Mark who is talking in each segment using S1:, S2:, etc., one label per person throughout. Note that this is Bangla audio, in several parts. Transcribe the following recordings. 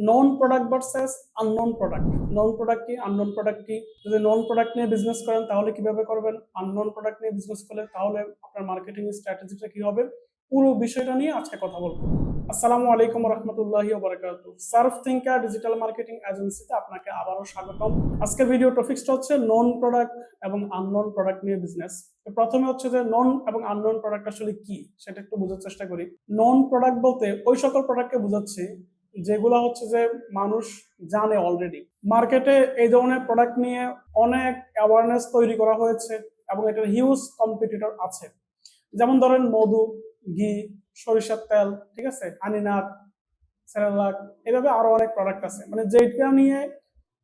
S1: নন প্রোডাক্ট ভার্সেস আননোন প্রোডাক্ট। নন প্রোডাক্ট কি, আননোন প্রোডাক্ট কি? যদি নন প্রোডাক্ট নিয়ে বিজনেস করেন তাহলে কিভাবে করবেন, আননোন প্রোডাক্ট নিয়ে বিজনেস করলে তাহলে আপনার মার্কেটিং স্ট্র্যাটেজিটা কি হবে, পুরো বিষয়টা নিয়ে আজকে কথা বলবো। আসসালামু আলাইকুম রাহমাতুল্লাহি ওয়া বারাকাতুহু। সার্ফ থিঙ্কার ডিজিটাল মার্কেটিং এজেন্সিতে আপনাকে আবারও স্বাগতম। আজকের ভিডিও টপিকসটা হচ্ছে নন প্রোডাক্ট এবং আননোন প্রোডাক্ট নিয়ে বিজনেস। প্রথমে হচ্ছে যে নন এবং আননোন প্রোডাক্ট আসলে কি সেটা একটু বোঝার চেষ্টা করি। নন প্রোডাক্ট বলতে ওই সকল প্রোডাক্টকে বোঝাচ্ছি যেগুলো হচ্ছে যে মানুষ জানে অলরেডি। মার্কেটে এই ধরনের প্রোডাক্ট নিয়ে অনেক অ্যাওয়ারনেস তৈরি করা হয়েছে এবং এটার হিউজ কম্পিটিটর আছে। যেমন ধরেন মধু, ঘি, সরিষার তেল, ঠিক আছে, হানিনাট, সেরেলাক, এভাবে আরো অনেক প্রোডাক্ট আছে, মানে যেটা নিয়ে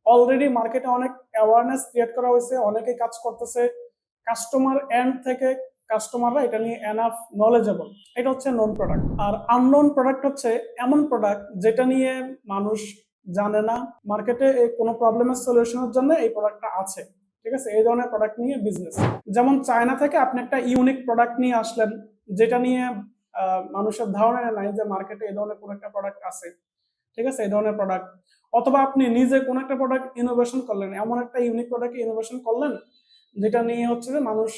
S1: অলরেডি মার্কেটে অনেক অ্যাওয়ারনেস ক্রিয়েট করা হয়েছে, অনেকে কাজ করতেছে, কাস্টমার এন্ড থেকে কাস্টমাররা এটা নিয়ে এনাফ নলেজেবল। এটা হচ্ছে নন প্রোডাক্ট। আর আননোন প্রোডাক্ট হচ্ছে এমন প্রোডাক্ট যেটা নিয়ে মানুষ জানে না, মার্কেটে কোনো প্রবলেমের সলিউশনের জন্য এই প্রোডাক্টটা আছে, ঠিক আছে। এই ধরনের প্রোডাক্ট নিয়ে বিজনেস, যেমন চায়না থেকে আপনি একটা ইউনিক প্রোডাক্ট নিয়ে আসলেন যেটা নিয়ে মানুষের ধারণা নাই যে মার্কেটে এই ধরনের কোনো একটা প্রোডাক্ট আছে, ঠিক আছে, এই ধরনের প্রোডাক্ট। অথবা আপনি নিজে কোনো একটা প্রোডাক্ট ইনোভেশন করলেন, এমন একটা ইউনিক প্রোডাক্ট ইনোভেশন করলেন যেটা নিয়ে হচ্ছে যে মানুষ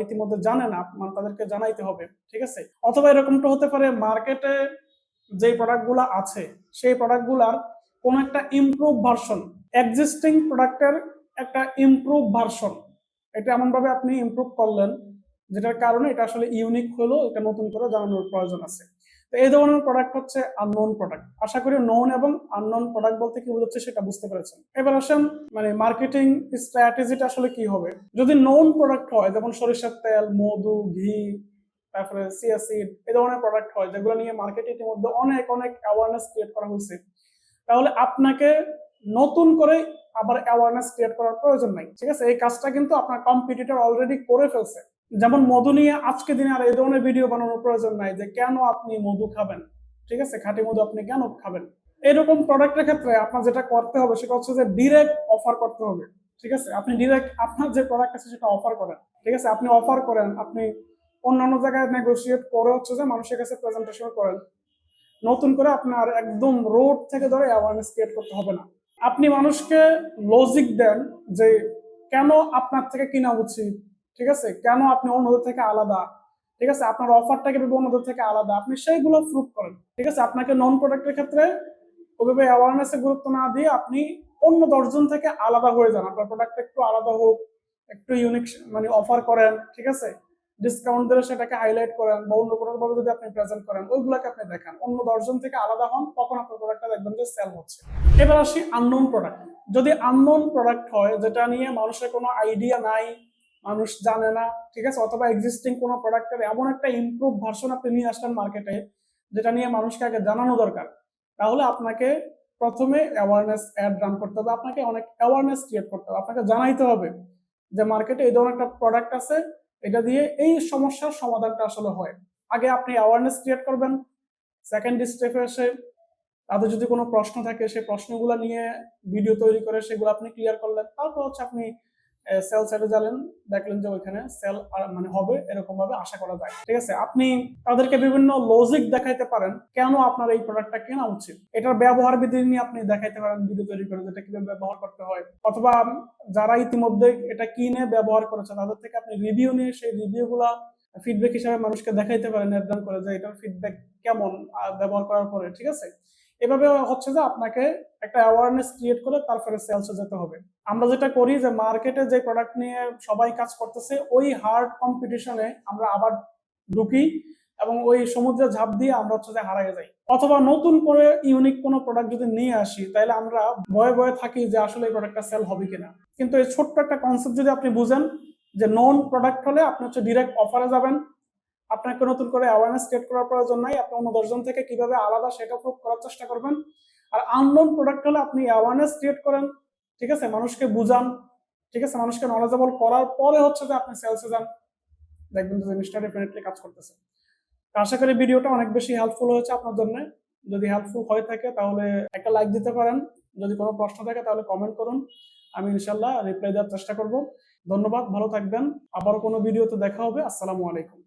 S1: ইতিমধ্যে জানে না, মানে তাদেরকে জানাইতে হবে, ঠিক আছে। অথবা এরকমটা হতে পারে মার্কেটে যে প্রোডাক্টগুলো আছে সেই প্রোডাক্টগুলার কোনো একটা ইমপ্রুভ ভার্সন, এক্সিস্টিং প্রোডাক্টের একটা ইমপ্রুভ ভার্সন, এটা এমনভাবে আপনি ইমপ্রুভ করলেন যেটার কারণে এটা আসলে ইউনিক হলো, এটা নতুন করে জানানোর প্রয়োজন আছে। তো এই ধরনের প্রোডাক্ট হচ্ছে আননোন প্রোডাক্ট। আশা করি নোন এবং আননোন প্রোডাক্ট বলতে কি বোঝাচ্ছে সেটা বুঝতে পেরেছেন। এবার আসেন মানে মার্কেটিং স্ট্র্যাটেজিটা আসলে কি হবে। যদি নোন প্রোডাক্ট হয়, যেমন সরিষার তেল, মধু, ঘি, তারপরে চিয়া সিড, এই ধরনের প্রোডাক্ট হয় যেগুলো নিয়ে মার্কেটে ইতিমধ্যে অনেক অনেক অ্যাওয়ারনেস ক্রিয়েট করা হয়েছে, তাহলে আপনাকে নতুন করে আবার অ্যাওয়ারনেস ক্রিয়েট করার প্রয়োজন নাই, ঠিক আছে। এই কাজটা কিন্তু আপনার কম্পিটিটর অলরেডি করে ফেলছে। যেমন মধু নিয়ে আজকে দিনে আর এই ধরনের ভিডিও বানানোর প্রয়োজন নাই যে কেন আপনি মধু খাবেন, ঠিক আছে, খাঁটি মধু আপনি কেন খাবেন। এরকম প্রোডাক্টের ক্ষেত্রে আপনার যেটা করতে হবে সেটা হচ্ছে যে ডিরেক্ট অফার করতে হবে, ঠিক আছে। আপনি ডিরেক্ট আপনার যে প্রোডাক্ট আছে সেটা অফার করেন, ঠিক আছে, আপনি অফার করেন, আপনি অন্যান্য জায়গায় নেগোসিয়েট করে হচ্ছে যে মানুষের কাছে প্রেজেন্টেশন করেন। নতুন করে আপনার একদম রোড থেকে ধরে অ্যাওয়ারনেস ক্রিয়েট করতে হবে না। আপনি মানুষকে লজিক দেন যে কেন আপনার থেকে কিনা উচিত, ঠিক আছে, কেন আপনি অন্যদের থেকে আলাদা, ঠিক আছে, আপনার অফারটা কিভাবে অন্যদের থেকে আলাদা, আপনি সেইগুলো প্রুভ করেন, ঠিক আছে। আপনাকে নন প্রোডাক্টের ক্ষেত্রে ওইভাবে অ্যাওয়ারনেসে গুরুত্ব না দিয়ে আপনি অন্য 10 জন থেকে আলাদা হয়ে যান, আপনার প্রোডাক্টটা একটু আলাদা হোক, একটু ইউনিক মানে অফার করেন, ঠিক আছে, ডিসকাউন্ট দিলে সেটাকে হাইলাইট করেন বা অন্য কোনো ভাবে যদি আপনি প্রেজেন্ট করেন, ওইগুলোকে আপনি দেখান, অন্য 10 জন থেকে আলাদা হন, তখন আপনার প্রোডাক্টটা দেখবেন যে সেল হচ্ছে। এবার আসি আননোন প্রোডাক্ট। যদি আননোন প্রোডাক্ট হয় যেটা নিয়ে মানুষের কোনো আইডিয়া নাই, মানুষ জানে না, ঠিক আছে, অথবা এক্সিস্টিং কোনো প্রোডাক্টের এমন একটা ইমপ্রুভ ভার্সন আপনি নিয়ে আসলেন মার্কেটে যেটা নিয়ে মানুষকে আগে জানানো দরকার, তাহলে আপনাকে প্রথমে অ্যাওয়ারনেস অ্যাড রান করতে হবে, আপনাকে অনেক অ্যাওয়ারনেস ক্রিয়েট করতে হবে, আপনাকে জানাইতে হবে যে মার্কেটে এই ধরনের একটা প্রোডাক্ট আছে, এটা দিয়ে এই সমস্যার সমাধানটা আসলে হয়। আগে আপনি অ্যাওয়ারনেস ক্রিয়েট করবেন, সেকেন্ড স্টেপে এসে তাদের যদি কোনো প্রশ্ন থাকে সেই প্রশ্নগুলো নিয়ে ভিডিও তৈরি করে সেগুলো আপনি ক্লিয়ার করলেন, তারপর হচ্ছে আপনি সেল সাইডে যাবেন, দেখলেন যে ওইখানে সেল মানে হবে, এরকম ভাবে আশা করা যায়, ঠিক আছে। আপনি তাদেরকে বিভিন্ন লজিক দেখাইতে পারেন কেন আপনার এই প্রোডাক্টটা কেনা উচিত, এটার ব্যবহার বিধি নিয়ে আপনি দেখাইতে পারেন ভিডিও তৈরি করে, যেটা কিভাবে ব্যবহার করতে হয়। অথবা যারা ইতিমধ্যে এটা কিনে ব্যবহার করেছে তাদের থেকে আপনি রিভিউ নিয়ে সেই রিভিউগুলা ফিডব্যাক হিসাবে মানুষকে দেখাইতে পারেন, নির্ধারণ করে যে এটার ফিডব্যাক কেমন ব্যবহার করার পরে, ঠিক আছে। এভাবে হচ্ছে যে আপনাকে একটা অ্যাওয়ারনেস ক্রিয়েট করে তারপরে সেলসে যেতে হবে। আমরা যেটা করি যে মার্কেটে যে প্রোডাক্ট নিয়ে সবাই কাজ করতেছে ওই হার্ড কম্পিটিশনে আমরা আবার ঢুকি এবং ওই সমুদ্রে ঝাঁপ দিয়ে আমরা হচ্ছে যে হারিয়ে যাই। অথবা নতুন করে ইউনিক কোনো প্রোডাক্ট যদি নিয়ে আসি তাহলে আমরা ভয়ে ভয়ে থাকি যে আসলে এই প্রোডাক্টটা সেল হবে কিনা। কিন্তু এই ছোট্ট একটা কনসেপ্ট যদি আপনি বুঝেন যে নন প্রোডাক্ট হলে আপনি হচ্ছে ডিরেক্ট অফারে যাবেন, আপনাকে নতুন করে অ্যাওয়ারনেস ক্রিয়েট করার প্রয়োজন নাই, আপনি অন্য 10 জন থেকে কিভাবে আলাদা সেটা প্রুভ করার চেষ্টা করবেন। আর আননোন প্রোডাক্ট হলে আপনি অ্যাওয়ারনেস ক্রিয়েট করেন, ঠিক আছে, মানুষকে বুঝান, ঠিক আছে, মানুষকে নলেজেবল করার পরে হচ্ছে যে আপনি সেলসে যান, দেখবেন যে জিনিসটা ডেফিনেটলি কাজ করতেছে। আশা করি ভিডিওটা অনেক বেশি হেল্পফুল হয়েছে আপনার জন্য। যদি হেল্পফুল হয়ে থাকে তাহলে একটা লাইক দিতে পারেন, যদি কোনো প্রশ্ন থাকে তাহলে কমেন্ট করুন, আমি ইনশাল্লাহ রিপ্লাই দেওয়ার চেষ্টা করব। ধন্যবাদ, ভালো থাকবেন, আবার কোনো ভিডিওতে দেখা হবে। আসসালামু আলাইকুম।